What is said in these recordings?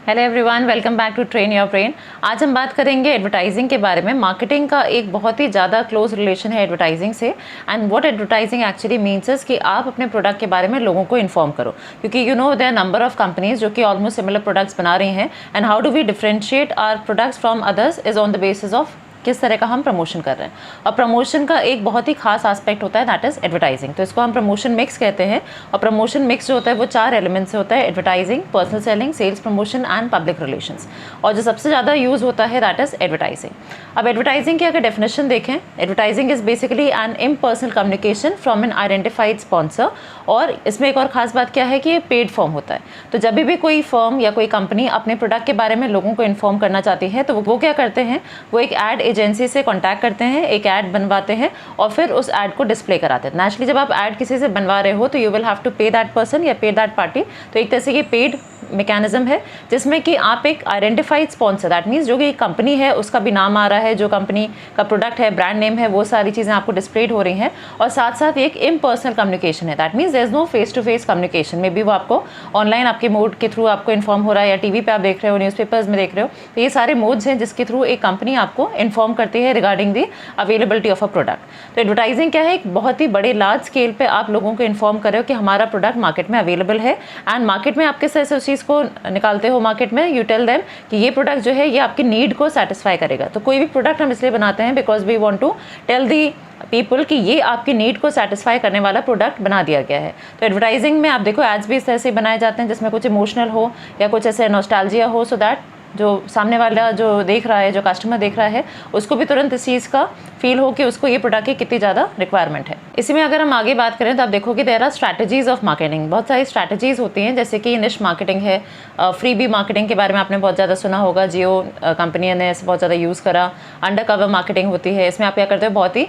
Hello everyone, welcome back to train your brain. आज हम बात करेंगे एडवर्टाइजिंग के बारे में। मार्केटिंग का एक बहुत ही ज़्यादा क्लोज रिलेशन है एडवर्टाइजिंग से। And what advertising actually means is कि आप अपने प्रोडक्ट के बारे में लोगों को इन्फॉर्म करो, क्योंकि you know there number of companies जो कि ऑलमोस्ट सिमिलर प्रोडक्ट्स बना रही हैं। And how do we differentiate our products from others is on the basis of किस तरह का हम प्रमोशन कर रहे हैं। और प्रमोशन का एक बहुत ही खास एस्पेक्ट होता है, दैट इज एडवर्टाइजिंग। तो इसको हम प्रमोशन मिक्स कहते हैं। और प्रमोशन मिक्स जो होता है वो 4 एलिमेंट्स से होता है: advertising, personal selling, sales promotion and public relations. और जो सबसे ज़्यादा यूज़ होता है दैट इज एडवर्टाइजिंग। अब एडवर्टाइजिंग की अगर डेफिनेशन देखें, advertising is basically an impersonal communication from an identified sponsor. और इसमें एक और खास बात क्या है कि ये पेड फॉर्म होता है। तो जब भी कोई फर्म या कोई कंपनी अपने प्रोडक्ट के बारे में लोगों को इन्फॉर्म करना चाहती है तो वो क्या करते हैं, वो एक एड एजेंसी से कॉन्टैक्ट करते हैं, एक ऐड बनवाते हैं और फिर उस ऐड को डिस्प्ले कराते हैं। नेचुरली जब आप ऐड किसी से बनवा रहे हो तो यू विल हैव टू पे दैट पर्सन या पे दैट पार्टी। तो एक तरह से ये पेड मैकेनिज्म है जिसमें कि आप एक आइडेंटिफाइड स्पॉन्सर, दैट मीन्स जो कि कंपनी है उसका भी नाम आ रहा है, जो कंपनी का प्रोडक्ट है, ब्रांड नेम है, वो सारी चीज़ें आपको डिस्प्लेड हो रही हैं। और साथ साथ एक इम्पर्सनल कम्युनिकेशन है, that means there is no face to face communication. में भी वो आपको ऑनलाइन आपके मोड के थ्रू आपको इन्फॉर्म हो रहा है, या टीवी पे आप देख रहे हो, न्यूज़पेपर्स में देख रहे हो। तो ये सारे मोड्स हैं जिसके थ्रू एक कंपनी आपको इन्फॉर्म करती है regarding the availability of a product. तो एडवर्टाइजिंग क्या है, एक बहुत ही बड़े लार्ज स्केल पे आप लोगों को इन्फॉर्म कर रहे हो कि हमारा प्रोडक्ट मार्केट में अवेलेबल है। एंड मार्केट में आप किस तरह से उस चीज़ को निकालते हो मार्केट में, यू टेल देम कि ये प्रोडक्ट जो है ये आपकी नीड को सेटिस्फाई करेगा। तो कोई भी प्रोडक्ट हम इसलिए बनाते हैं because we want to tell the people कि ये आपकी नीड को सेटिस्फाई करने वाला प्रोडक्ट बना दिया गया है। तो एडवर्टाइजिंग में आप देखो एड्स भी इस तरह से बनाए जाते हैं जिसमें कुछ इमोशनल हो या कुछ ऐसे नॉस्टैल्जिया हो, सो दैट जो सामने वाला जो देख रहा है, जो कस्टमर देख रहा है, उसको भी तुरंत इस चीज़ का फील हो कि उसको ये प्रोडक्ट की कितनी ज़्यादा रिक्वायरमेंट है। इसी में अगर हम आगे बात करें तो आप देखोगे there are strategies of marketing. बहुत सारी स्ट्रैटेजीज होती हैं, जैसे कि निश मार्केटिंग है, फ्री बी मार्केटिंग के बारे में आपने बहुत ज़्यादा सुना होगा, जियो कंपनी ने इसे बहुत ज़्यादा यूज़ करा। अंडर कवर मार्केटिंग होती है, इसमें आप क्या करते हो, बहुत ही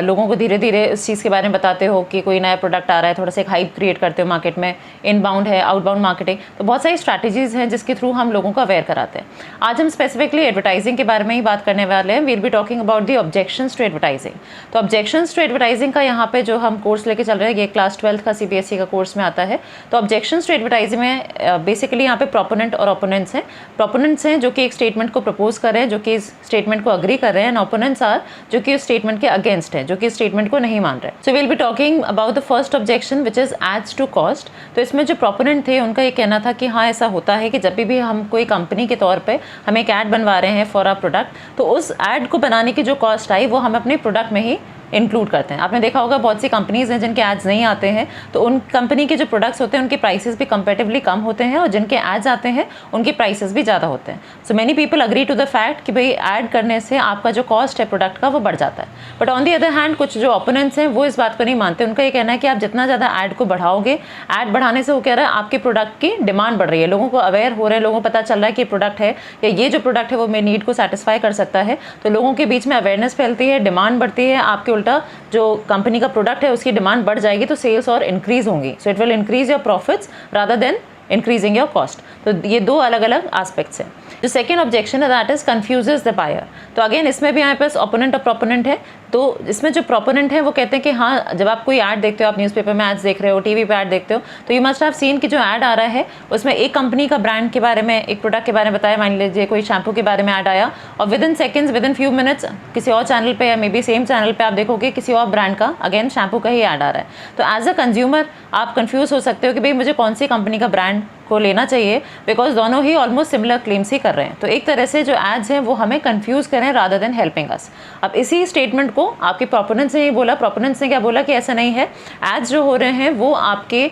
लोगों को धीरे धीरे इस चीज़ के बारे में बताते हो कि कोई नया प्रोडक्ट आ रहा है, थोड़ा सा एक हाइप क्रिएट करते हो मार्केट में। इनबाउंड है, आउटबाउंड मार्केटिंग। तो बहुत सारी स्ट्रैटेजीज हैं जिसके थ्रू हम लोगों को अवेयर कराते हैं। आज हम स्पेसिफिकली एडवर्टाइजिंग के बारे में ही बात करने वाले हैं। We'll be talking about the objections to advertising. तो ऑब्जेक्शंस टू एडवर्टाइजिंग का यहाँ पे जो हम कोर्स लेके चल रहे हैं, ये क्लास 12 का सीबीएसई का कोर्स में आता है। तो ऑब्जेक्शंस टू एडवर्टाइजिंग में बेसिकली यहाँ पे प्रोपोनेंट और ओपोनेंट्स हैं। प्रोपोनेंट्स हैं जो कि एक स्टेटमेंट को प्रपोज कर रहे हैं, जो कि इस स्टेटमेंट को अग्री कर रहे हैं। एंड ओपोनेंट्स आर जो कि उस स्टेटमेंट के अगेंस्ट है, जो कि इस स्टेटमेंट को नहीं मान रहे। So we'll be talking about the first objection which is ads too cost. तो इसमें जो प्रोपोनेंट थे उनका ये कहना था कि हाँ, ऐसा होता है कि जब भी हम कोई कंपनी के तौर पर हम एक ऐड बनवा रहे हैं फॉर अ प्रोडक्ट, तो उस ऐड को बनाने की जो कॉस्ट आई वो हम अपने प्रोडक्ट में ही इंक्लूड करते हैं। आपने देखा होगा बहुत सी कंपनीज हैं जिनके एड्स नहीं आते हैं, तो उन कंपनी के जो प्रोडक्ट्स होते हैं उनके प्राइसेस भी कंपेरेटिवली कम होते हैं, और जिनके एड्स आते हैं उनके प्राइसेस भी ज़्यादा होते हैं। So many people agree to the fact कि भाई ऐड करने से आपका जो कॉस्ट है प्रोडक्ट का वो बढ़ जाता है। But on the other hand कुछ जो ओपोनेंट्स हैं वो इस बात को नहीं मानते। उनका ये कहना है कि आप जितना ज़्यादा ऐड को बढ़ाओगे, ऐड बढ़ाने से वो कह रहा है आपके प्रोडक्ट की डिमांड बढ़ रही है, लोगों को अवेयर हो रहे हैं, लोगों को पता चल रहा है कि प्रोडक्ट है या ये जो प्रोडक्ट है वो मेरी नीड को सेटिस्फाई कर सकता है। तो लोगों के बीच में अवेयरनेस फैलती है, डिमांड बढ़ती है, आपके उल्टा जो कंपनी का प्रोडक्ट है उसकी डिमांड बढ़ जाएगी, तो सेल्स और इंक्रीज होंगी। So it will increase your profits rather than increasing your cost. तो ये दो अलग अलग एस्पेक्ट्स हैं। जो सेकेंड ऑब्जेक्शन है दैट इज कन्फ्यूजेस द बायर। तो अगेन इसमें भी यहाँ पास ओपोनेंट और प्रोपोनेंट है। तो इसमें जो प्रोपोनेंट है वो कहते हैं कि हाँ, जब आप कोई ऐड देखते हो, आप न्यूज़पेपर में एड्स देख रहे हो, टीवी पे ऐड देखते हो, तो यू मस्ट हैव सीन कि जो ऐड आ रहा है उसमें एक कंपनी का ब्रांड के बारे में, एक प्रोडक्ट के बारे में बताया। मान लीजिए कोई शैम्पू के बारे में ऐड आया और with in seconds, with in few minutes किसी और चैनल पे या मे बी सेम चैनल पे आप देखोगे किसी और ब्रांड का अगेन शैम्पू का ही ऐड आ रहा है। तो एज अ कंज्यूमर आप कन्फ्यूज हो सकते हो कि भाई मुझे कौन सी कंपनी का ब्रांड को लेना चाहिए, बिकॉज दोनों ही ऑलमोस्ट सिमिलर क्लेम्स ही कर रहे हैं। तो एक तरह से जो एड्स हैं वो हमें कंफ्यूज करें रादर देन हेल्पिंग अस। अब इसी स्टेटमेंट को आपके प्रोपोनेंट्स ने बोला। प्रोपोनेंट्स ने क्या बोला कि ऐसा नहीं है, एड्स जो हो रहे हैं वो आपके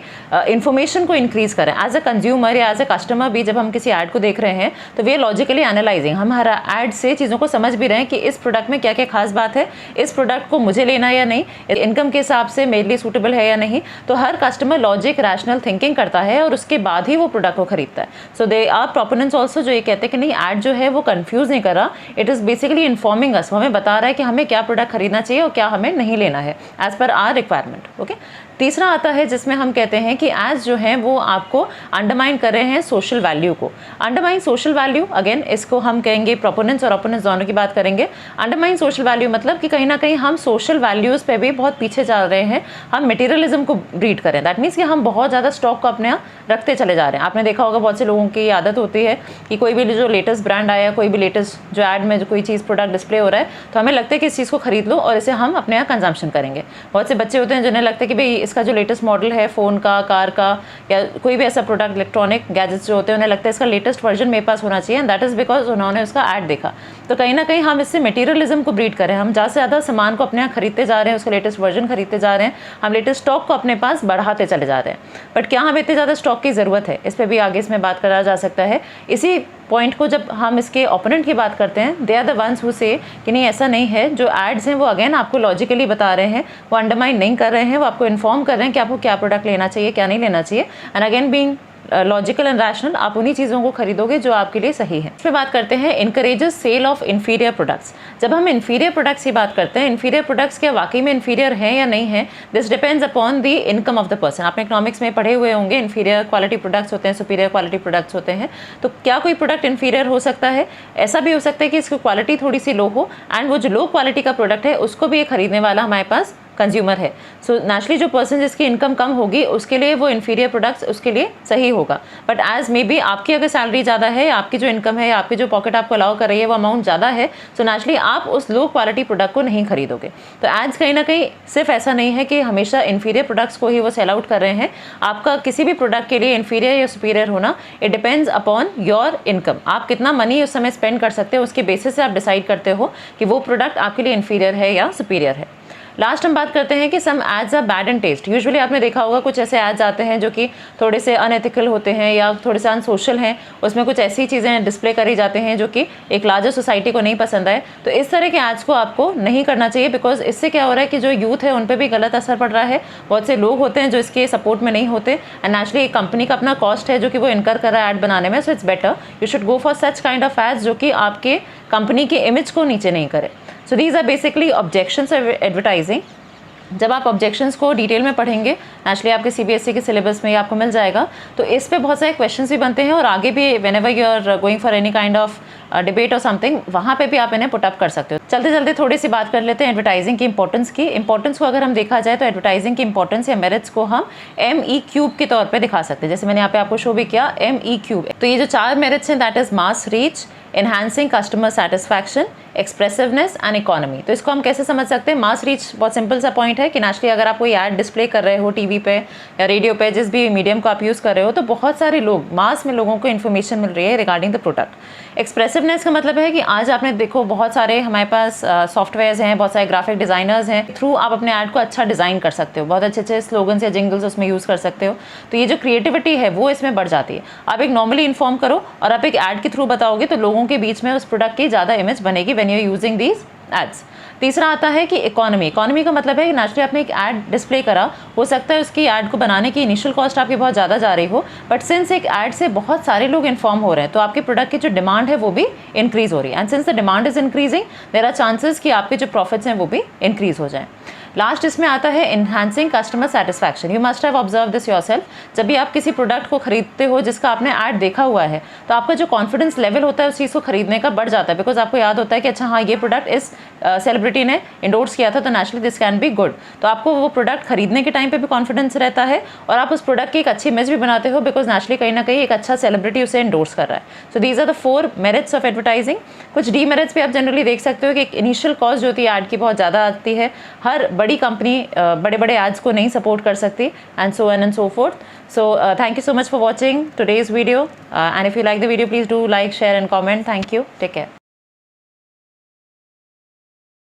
इन्फॉर्मेशन को इंक्रीज करें। एज अ कंज्यूमर या एज अ कस्टमर भी जब हम किसी ऐड को देख रहे हैं तो वे लॉजिकली एनालाइजिंग, हम हर ऐड से चीज़ों को समझ भी रहे हैं कि इस प्रोडक्ट में क्या क्या खास बात है, इस प्रोडक्ट को मुझे लेना है या नहीं, इनकम के हिसाब से मेरे लिए सूटेबल है या नहीं। तो हर कस्टमर लॉजिक, रैशनल थिंकिंग करता है और उसके बाद ही वो प्रोडक्ट को खरीदता है। सो दे आर प्रोपोनेंट्स ऑल्सो जो ये कहते हैं कि नहीं, ऐड जो है वो कंफ्यूज नहीं कर रहा, इट इज़ बेसिकली इन्फॉर्मिंग अस, हमें बता रहा है कि हमें क्या प्रोडक्ट खरीदना चाहिए और क्या हमें नहीं लेना है as per are requirement. Okay, तीसरा आता है जिसमें हम कहते हैं कि एड्स जो हैं वो आपको अंडरमाइन कर रहे हैं सोशल वैल्यू को। अंडरमाइन सोशल वैल्यू, अगेन इसको हम कहेंगे प्रोपोनेंट्स और ओपोनेंट्स दोनों की बात करेंगे। अंडरमाइन सोशल वैल्यू मतलब कि कहीं ना कहीं हम सोशल वैल्यूज़ पे भी बहुत पीछे चल रहे हैं, हम मटेरियलिज्म को ब्रीड करें। दैट मीन्स कि हम बहुत ज़्यादा स्टॉक को अपने यहाँ रखते चले जा रहे हैं। आपने देखा होगा बहुत से लोगों की आदत होती है कि कोई भी जो लेटेस्ट ब्रांड आया, कोई भी लेटेस्ट जो ऐड में जो कोई चीज़ प्रोडक्ट डिस्प्ले हो रहा है, तो हमें लगता है कि इस चीज़ को खरीद लो और इसे हम अपने यहाँ कंजम्पशन करेंगे। बहुत से बच्चे होते हैं जिन्हें लगता है कि भाई इसका जो लेटेस्ट मॉडल है फ़ोन का, कार का या कोई भी ऐसा प्रोडक्ट, इलेक्ट्रॉनिक गैजेट्स जो होते हैं, उन्हें लगता है इसका लेटेस्ट वर्जन मेरे पास होना चाहिए, एंड दैट इज़ बिकॉज उन्होंने उसका ऐड देखा। तो कहीं ना कहीं हम इससे मटेरियलिज्म को ब्रीड करें, हम ज़्यादा से ज़्यादा सामान को अपने यहाँ खरीदते जा रहे हैं, उसका लेटेस्ट वर्जन खरीदते जा रहे हैं, हम लेटेस्ट स्टॉक को अपने पास बढ़ाते चले जा रहे हैं। बट क्या हमें इतने ज़्यादा स्टॉक की ज़रूरत है, इस पर भी आगे इसमें बात करा जा सकता है। इसी पॉइंट को जब हम इसके ओपोनेंट की बात करते हैं, they are the ones who say कि नहीं ऐसा नहीं है। जो एड्स हैं वो अगेन आपको लॉजिकली बता रहे हैं, वो अंडरमाइन नहीं कर रहे हैं, वो आपको इन्फॉर्म कर रहे हैं कि आपको क्या प्रोडक्ट लेना चाहिए, क्या नहीं लेना चाहिए। And again being logical and rational, आप उन्हीं चीज़ों को खरीदोगे जो आपके लिए सही है। इस पर बात करते हैं encourages sale of inferior products. जब हम इन्फीरियर प्रोडक्ट्स की बात करते हैं, इन्फीरियर प्रोडक्ट्स क्या वाकई में इन्फीरियर हैं या नहीं है, this depends upon the income of the person. आपने इकोनॉमिक्स में पढ़े हुए होंगे, इन्फीरियर क्वालिटी प्रोडक्ट्स होते हैं, सुपीरियर क्वालिटी प्रोडक्ट्स होते हैं। तो क्या कोई प्रोडक्ट इन्फीरियर हो सकता है? ऐसा भी हो सकता है कि इसकी क्वालिटी थोड़ी सी लो हो, एंड वो जो लो क्वालिटी का प्रोडक्ट है उसको भी ये खरीदने वाला हमारे पास कंज्यूमर है। सो नेचुरली जो पर्सन जिसकी इनकम कम होगी उसके लिए वो इन्फीरियर प्रोडक्ट्स उसके लिए सही होगा। बट एज मे बी आपकी अगर सैलरी ज़्यादा है, आपकी जो इनकम है, आपकी जो पॉकेट आपको अलाउ कर रही है वो अमाउंट ज़्यादा है, सो नेचुरली आप उस लो क्वालिटी प्रोडक्ट को नहीं खरीदोगे। तो एड्स कहीं ना कहीं सिर्फ ऐसा नहीं है कि हमेशा इन्फीरियर प्रोडक्ट्स को ही वो सेल आउट कर रहे हैं। आपका किसी भी प्रोडक्ट के लिए इन्फीरियर या सुपीरियर होना, it depends upon your income. आप कितना मनी उस समय स्पेंड कर सकते हो, उसके बेसिस से आप डिसाइड करते हो कि वो प्रोडक्ट आपके लिए इन्फीरियर है या सुपीरियर है। लास्ट हम बात करते हैं कि some ads are bad in taste. Usually आपने देखा होगा कुछ ऐसे एड्स आते हैं जो कि थोड़े से अनएथिकल होते हैं या थोड़े से अनसोशल हैं, उसमें कुछ ऐसी चीज़ें डिस्प्ले करी जाते हैं जो कि एक लार्जर सोसाइटी को नहीं पसंद आए। तो इस तरह के एड्स को आपको नहीं करना चाहिए, बिकॉज इससे क्या हो रहा है कि जो यूथ है उन पर भी गलत असर पड़ रहा है। बहुत से लोग होते हैं जो इसके सपोर्ट में नहीं होते, एंड नेचुरली एक कंपनी का अपना कॉस्ट है जो कि वो इनकर कर रहा है ऐड बनाने में। So it's better you should go for such kind of ads जो कि आपके कंपनी के इमेज को नीचे नहीं करे। So these are basically objections of advertising. जब आप ऑब्जेक्शंस को डिटेल में पढ़ेंगे, नेचुरली आपके सीबीएसई के सिलेबस में ये आपको मिल जाएगा, तो इस पे बहुत सारे क्वेश्चंस भी बनते हैं और आगे भी whenever you are going for any kind of debate or something, वहाँ पे भी आप इन्हें पुट अप कर सकते हो। चलते चलते थोड़ी सी बात कर लेते हैं एडवर्टाइजिंग की इंपॉर्टेंस की। इंपॉर्टेंस को अगर हम देखा जाए तो एडवर्टाइजिंग की इंपॉर्टेंस या मेरिट्स को हम ME³ के तौर पर दिखा सकते हैं। जैसे मैंने यहाँ पे आपको शो भी किया ME³। तो ये जो 4 मेरिट्स हैं, that is mass reach, enhancing customer satisfaction, expressiveness and economy. तो इसको हम कैसे समझ सकते हैं? मास रीच बहुत सिंपल सा पॉइंट है कि नेचुरली अगर आप कोई ऐड डिस्प्ले कर रहे हो टीवी पे या रेडियो पे, जिस भी मीडियम को आप यूज़ कर रहे हो, तो बहुत सारे लोग, मास में लोगों को इन्फॉर्मेशन मिल रही है रिगार्डिंग द प्रोडक्ट। एक्सप्रेसिवनेस का मतलब है कि आज आपने देखो बहुत सारे हमारे पास सॉफ्टवेयर्स हैं, बहुत सारे ग्राफिक डिज़ाइनर्स हैं, थ्रू आप अपने ऐड को अच्छा डिज़ाइन कर सकते हो, बहुत अच्छे अच्छे स्लोगन्स या जिंगल्स उसमें यूज़ कर सकते हो। तो ये जो क्रिएटिविटी है वो इसमें बढ़ जाती है। आप एक नॉर्मली इन्फॉर्म करो और आप एक ऐड के थ्रू बताओगे तो लोगों के बीच में उस प्रोडक्ट की ज़्यादा इमेज बनेगी when you are using these ads. तीसरा आता है कि इकोनॉमी। इकोनॉमी का मतलब है कि नेचुरली आपने एक ऐड डिस्प्ले करा, हो सकता है उसकी ऐड को बनाने की इनिशियल कॉस्ट आपकी बहुत ज़्यादा जा रही हो, बट सिंस एक ऐड से बहुत सारे लोग इन्फॉर्म हो रहे हैं तो आपके प्रोडक्ट की जो डिमांड है वो भी इंक्रीज़ हो रही है, and since the demand is increasing there are chances कि आपके जो प्रॉफिट्स हैं वो भी इंक्रीज हो जाएं। लास्ट इसमें आता है enhancing customer satisfaction. You must have observe this yourself. जब भी आप किसी प्रोडक्ट को खरीदते हो जिसका आपने ऐड देखा हुआ है, तो आपका जो कॉन्फिडेंस लेवल होता है उस चीज़ को खरीदने का बढ़ जाता है, बिकॉज आपको याद होता है कि अच्छा हाँ ये प्रोडक्ट इस सेलिब्रिटी ने इंडोर्स किया था, तो naturally this can be good. तो आपको वो प्रोडक्ट खरीदने के टाइम पे भी कॉन्फिडेंस रहता है और आप उस प्रोडक्ट की एक अच्छी इमेज भी बनाते हो, बिकॉज नेचुरली कहीं ना कहीं एक अच्छा सेलिब्रिटी उसे इंडोर्स कर रहा है। So these are the 4 merits of advertising. कुछ डीमेरिट्स भी आप जनरली देख सकते हो कि एक इनिशियल कॉस्ट जो होती है ऐड की बहुत ज़्यादा आती है। हर बड़ी कंपनी बड़े बड़े एड्स को नहीं सपोर्ट कर सकती, and so on and so fourth. So thank you so much for watching today's video, and if you like the video please do like, share and comment. Thank you. Take care.